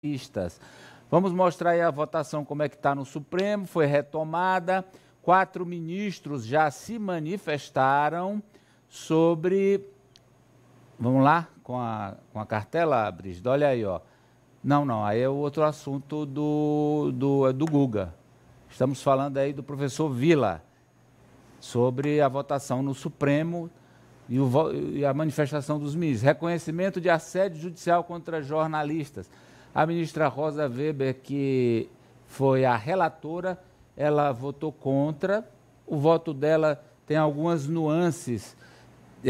jornalistas. Vamos mostrar aí a votação, como é que está no Supremo, foi retomada. 4 ministros já se manifestaram sobre... Vamos lá, com a cartela, Brígida, olha aí, ó. Não, aí é o outro assunto do Guga. Estamos falando aí do professor Vila, sobre a votação no Supremo e a manifestação dos ministros. Reconhecimento de assédio judicial contra jornalistas. A ministra Rosa Weber, que foi a relatora, ela votou contra. O voto dela tem algumas nuances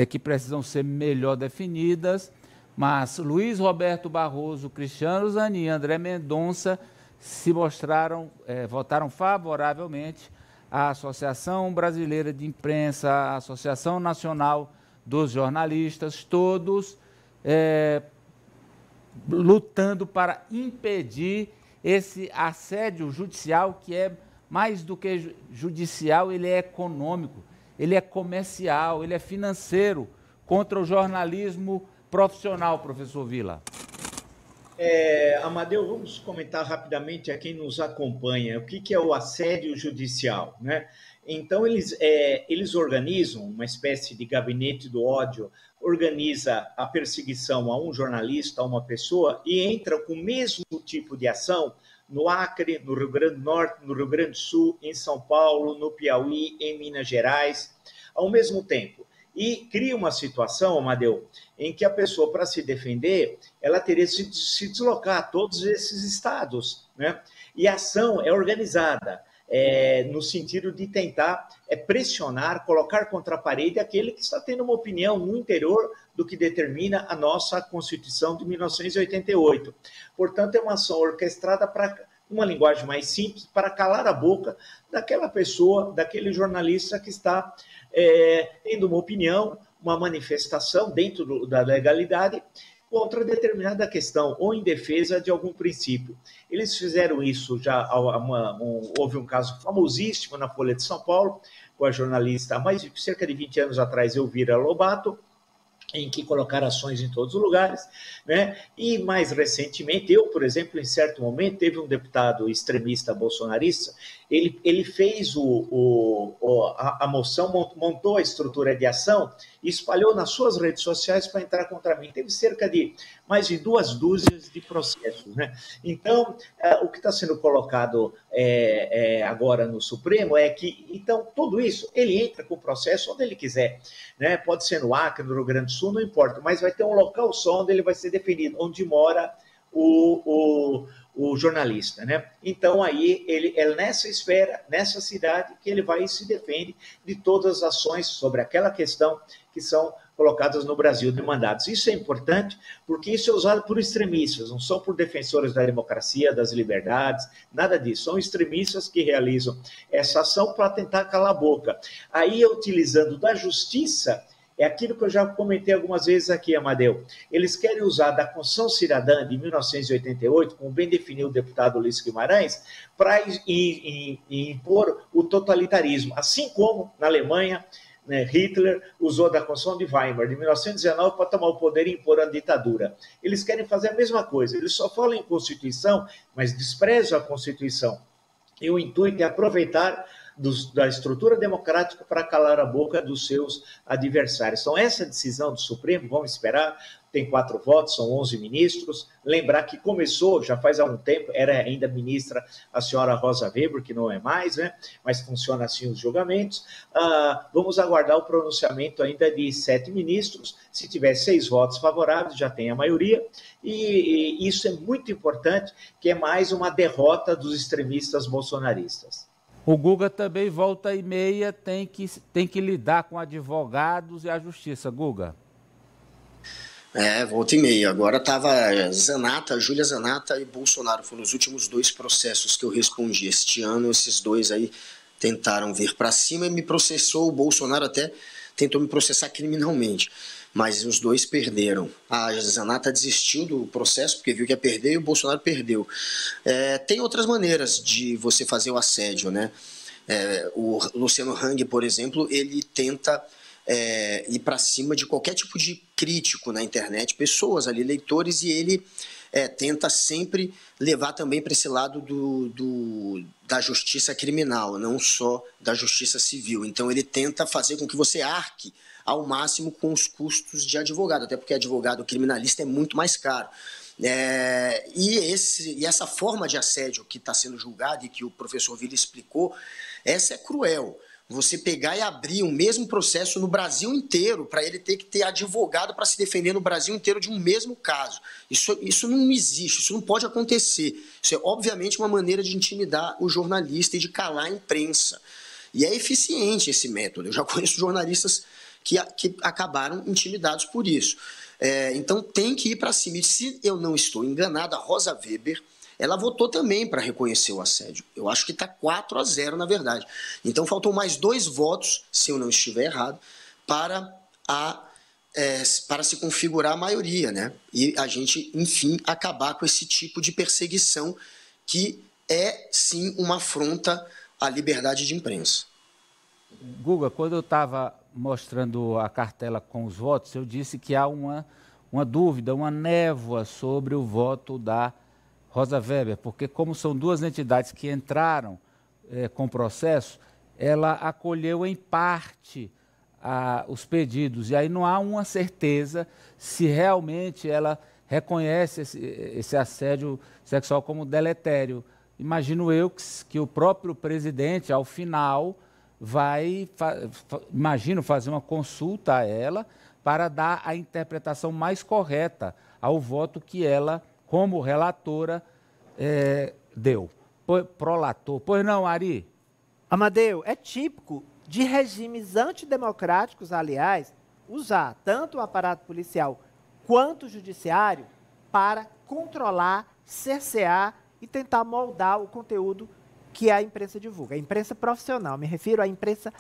que precisam ser melhor definidas, mas Luiz Roberto Barroso, Cristiano Zanin e André Mendonça se mostraram, votaram favoravelmente. A Associação Brasileira de Imprensa, a Associação Nacional dos Jornalistas, todos lutando para impedir esse assédio judicial, que é mais do que judicial, ele é econômico, ele é comercial, ele é financeiro, contra o jornalismo profissional, professor Vila. Amadeu, vamos comentar rapidamente a quem nos acompanha o que é o assédio judicial, né? Então, eles organizam uma espécie de gabinete do ódio, organiza a perseguição a um jornalista, a uma pessoa, e entra com o mesmo tipo de ação no Acre, no Rio Grande do Norte, no Rio Grande do Sul, em São Paulo, no Piauí, em Minas Gerais, ao mesmo tempo. E cria uma situação, Amadeu, em que a pessoa, para se defender, ela teria que se deslocar a todos esses estados, né? E a ação é organizada, no sentido de tentar pressionar, colocar contra a parede aquele que está tendo uma opinião no interior do que determina a nossa Constituição de 1988. Portanto, é uma ação orquestrada para uma linguagem mais simples, para calar a boca daquela pessoa, daquele jornalista que está tendo uma opinião, uma manifestação dentro da legalidade contra determinada questão ou em defesa de algum princípio. Eles fizeram isso já, houve um caso famosíssimo na Folha de São Paulo, com a jornalista, há cerca de 20 anos atrás, Elvira Lobato, em que colocaram ações em todos os lugares, né? E mais recentemente, eu, por exemplo, em certo momento, teve um deputado extremista bolsonarista, ele fez a moção, montou a estrutura de ação e espalhou nas suas redes sociais para entrar contra mim. Teve cerca de mais de 2 dúzias de processos, né? Então, o que está sendo colocado agora no Supremo é que, então, tudo isso, ele entra com o processo onde ele quiser, né? Pode ser no Acre, no Rio Grande do Sul, não importa, mas vai ter um local só onde ele vai ser definido, onde mora o jornalista, né? Então, aí, ele é nessa esfera, nessa cidade, que ele vai e se defende de todas as ações sobre aquela questão que são colocadas no Brasil, demandadas. Isso é importante, porque isso é usado por extremistas, não são por defensores da democracia, das liberdades, nada disso. São extremistas que realizam essa ação para tentar calar a boca. Aí, utilizando da justiça, é aquilo que eu já comentei algumas vezes aqui, Amadeu. Eles querem usar da Constituição Cidadã de 1988, como bem definiu o deputado Ulisses Guimarães, para impor o totalitarismo. Assim como na Alemanha, né, Hitler usou da Constituição de Weimar de 1919 para tomar o poder e impor a ditadura. Eles querem fazer a mesma coisa. Eles só falam em Constituição, mas desprezam a Constituição. E o intuito é aproveitar da estrutura democrática para calar a boca dos seus adversários. Então, essa decisão do Supremo, vamos esperar, tem 4 votos, são 11 ministros. Lembrar que começou, já faz algum tempo, era ainda ministra a senhora Rosa Weber, que não é mais, né? Mas funciona assim os julgamentos. Vamos aguardar o pronunciamento ainda de 7 ministros. Se tiver 6 votos favoráveis, já tem a maioria. E isso é muito importante, que é mais uma derrota dos extremistas bolsonaristas. O Guga também, volta e meia, tem que lidar com advogados e a justiça. Guga. Volta e meia. Agora estava Júlia Zanata e Bolsonaro. Foram os últimos 2 processos que eu respondi. Este ano, esses 2 aí tentaram vir para cima e me processou. O Bolsonaro até tentou me processar criminalmente, mas os 2 perderam. A Zanata desistiu do processo porque viu que ia perder e o Bolsonaro perdeu. Tem outras maneiras de você fazer o assédio, né? O Luciano Hang, por exemplo, ele tenta ir para cima de qualquer tipo de crítico na internet, pessoas ali, leitores, e ele tenta sempre levar também para esse lado da justiça criminal, não só da justiça civil. Então, ele tenta fazer com que você arque ao máximo com os custos de advogado, até porque advogado criminalista é muito mais caro. E essa forma de assédio que está sendo julgada e que o professor Vila explicou, essa é cruel. Você pegar e abrir o mesmo processo no Brasil inteiro, para ele ter que ter advogado para se defender no Brasil inteiro de um mesmo caso. Isso não existe, isso não pode acontecer. Isso é, obviamente, uma maneira de intimidar o jornalista e de calar a imprensa. E é eficiente esse método. Eu já conheço jornalistas que acabaram intimidados por isso. Então, tem que ir para cima. E, se eu não estou enganado, a Rosa Weber, ela votou também para reconhecer o assédio. Eu acho que está 4-0, na verdade. Então, faltam mais 2 votos, se eu não estiver errado, para se configurar a maioria, né? E a gente, enfim, acabar com esse tipo de perseguição que é, sim, uma afronta à liberdade de imprensa. Guga, quando eu estava mostrando a cartela com os votos, eu disse que há uma dúvida, uma névoa sobre o voto da Rosa Weber, porque como são 2 entidades que entraram com processo, ela acolheu em parte os pedidos, e aí não há uma certeza se realmente ela reconhece esse assédio sexual como deletério. Imagino eu que o próprio presidente, ao final, vai, imagino, fazer uma consulta a ela para dar a interpretação mais correta ao voto que ela, como relatora, deu. Prolator. Pois não, Ari? Amadeu, é típico de regimes antidemocráticos, aliás, usar tanto o aparato policial quanto o judiciário para controlar, cercear e tentar moldar o conteúdo que a imprensa divulga. A imprensa profissional, me refiro à imprensa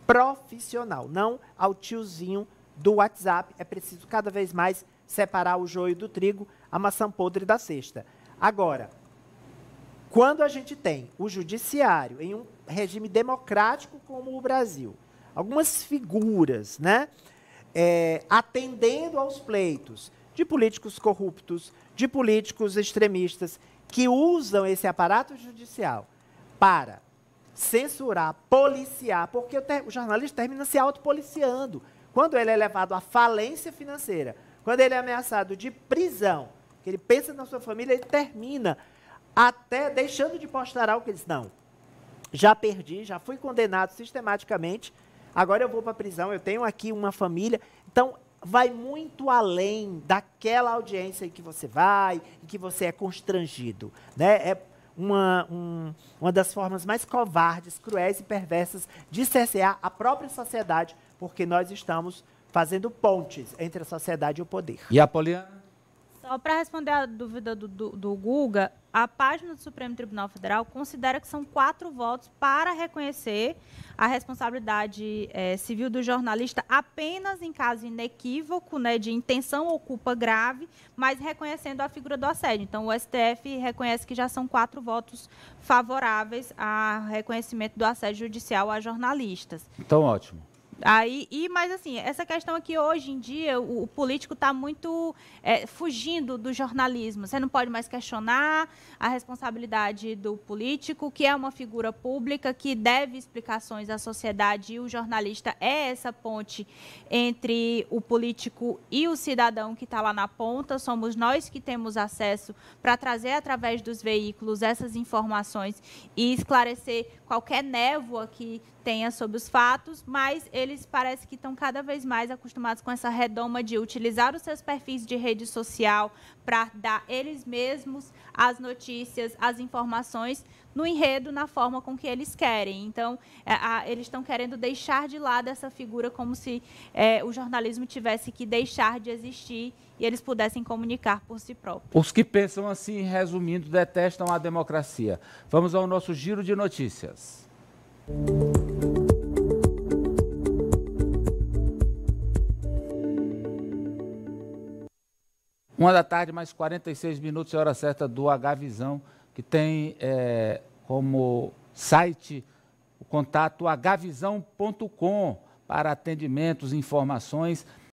profissional, não ao tiozinho do WhatsApp. É preciso cada vez mais separar o joio do trigo, a maçã podre da cesta. Agora, quando a gente tem o judiciário em um regime democrático como o Brasil, algumas figuras, né, atendendo aos pleitos de políticos corruptos, de políticos extremistas, que usam esse aparato judicial para censurar, policiar, porque o jornalista termina se autopoliciando. Quando ele é levado à falência financeira, quando ele é ameaçado de prisão, que ele pensa na sua família, ele termina até deixando de postar algo que ele diz, não, já perdi, já fui condenado sistematicamente, agora eu vou para a prisão, eu tenho aqui uma família. Então, vai muito além daquela audiência em que você vai, em que você é constrangido, né? É uma das formas mais covardes, cruéis e perversas de cercear a própria sociedade, porque nós estamos fazendo pontes entre a sociedade e o poder. E a Poliana? Só para responder a dúvida do Guga, a página do Supremo Tribunal Federal considera que são 4 votos para reconhecer a responsabilidade civil do jornalista apenas em caso inequívoco, né, de intenção ou culpa grave, mas reconhecendo a figura do assédio. Então, o STF reconhece que já são 4 votos favoráveis ao reconhecimento do assédio judicial a jornalistas. Então, ótimo. Mas assim, essa questão aqui, hoje em dia, o político está muito fugindo do jornalismo. Você não pode mais questionar a responsabilidade do político, que é uma figura pública, que deve explicações à sociedade, e o jornalista é essa ponte entre o político e o cidadão que está lá na ponta. Somos nós que temos acesso para trazer, através dos veículos, essas informações e esclarecer qualquer névoa que tenha sobre os fatos, mas eles parecem que estão cada vez mais acostumados com essa redoma de utilizar os seus perfis de rede social para dar eles mesmos as notícias, as informações no enredo, na forma com que eles querem. Então, eles estão querendo deixar de lado essa figura, como se o jornalismo tivesse que deixar de existir e eles pudessem comunicar por si próprios. Os que pensam assim, resumindo, detestam a democracia. Vamos ao nosso giro de notícias. 1h, mais 46 minutos, é a hora certa do Hvisão, que tem como site o contato hvisão.com para atendimentos, informações